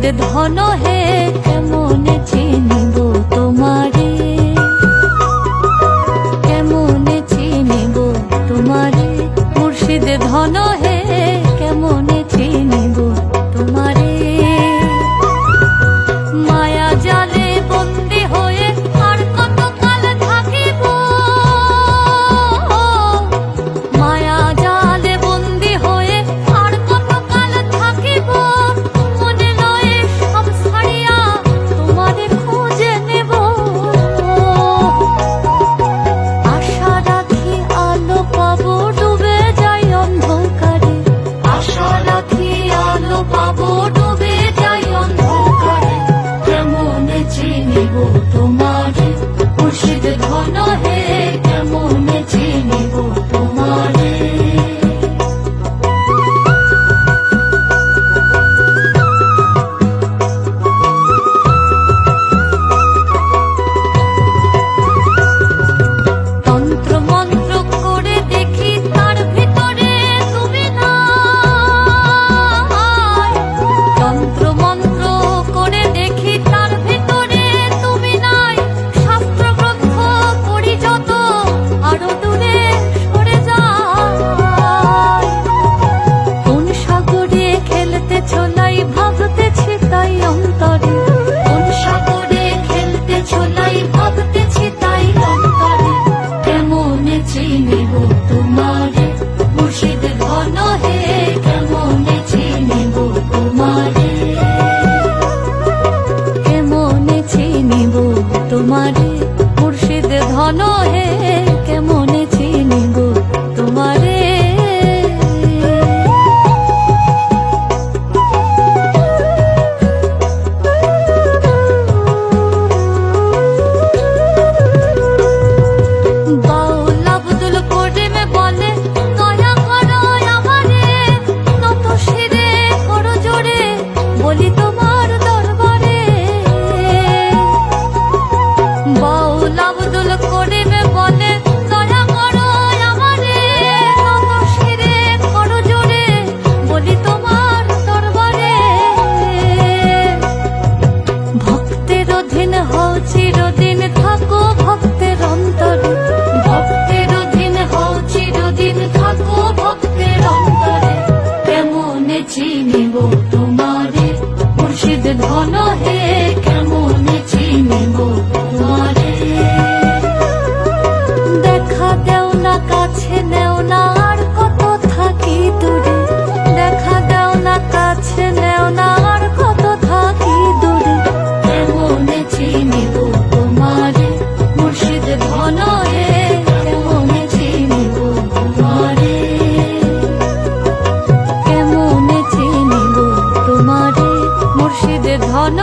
ধন হে কেমনে চিনিব তোমারে, কেমনে চিনিব তোমারে, মুর্শিদ ধন হে কেমনে চিনিব তোমারে। মায়া জালে বন্দি হয়ে আর কত কাল থাকিব, মায়া জালে বন্দি হয়ে আর কত কাল থাকিব, মনে নয় সব ছাড়িয়া তোমারে খুঁজে নেব। আশা রাখি আলো পাবো ডুবে যাই অন্ধকারে, আশা রাখি আলো পাবো ডুবে যাই অন্ধকারে, কেমনে চিনিব তোমারে, মুর্শিদ ধন হে কেমনে চিনিব তোমারে। তন্ত্র মন্ত্র করে দেখি তার ভিতরে তুমি নাই, তন্ত্র মন্ত্র করে দেখি তার ভিতরে তুমি নাই, শাস্ত্র গ্রন্থ পড়ি যত আরো দূরে সরে যায়। কোন সাগরে খেলতেছ লাই ভাবতেছি তাই অন্তরে, কোন সাগরে খেলতেছ লাই ভাবতেছি তাই অন্তরে, কেমনে চিনিব তোমারে, মুর্শিদ ধন হে কেমনে চিনিব তোমারে, কেমনে চিনিব তোমারে, মুর্শিদ ধন হে কেমনে চিনিব তোমারে। বাউল আব্দুল করিম বলে দয়া করো আমারে, নত শিরে করো জোরে বলি তোমার দরবারে। বাউল আব্দুল করিম বলে দয়া করো আমারে, নত শিরে করো জোরে বলি তোমার দরবারে। ভক্তের অধীন হও চিরদিন থাকো ভক্তের অন্তরে, ভক্তের অধীন হও চিরদিন থাকো ভক্তের অন্তরে, কেমনে চিনিব তোমারে, মুর্শিদ ধন হে কেমনে চিনিব তোমারে। দেখা দেও না কাছে নেও না আর কত থাকি দূরে, দেখা দেও না কাছে নেও না আর কত থাকি দূরে, কেমনে চিনিব তোমারে, মুর্শিদ ধন হে কেমনে চিনিব তোমারে, কেমনে চিনিব তোমারে, মুর্শিদ ধন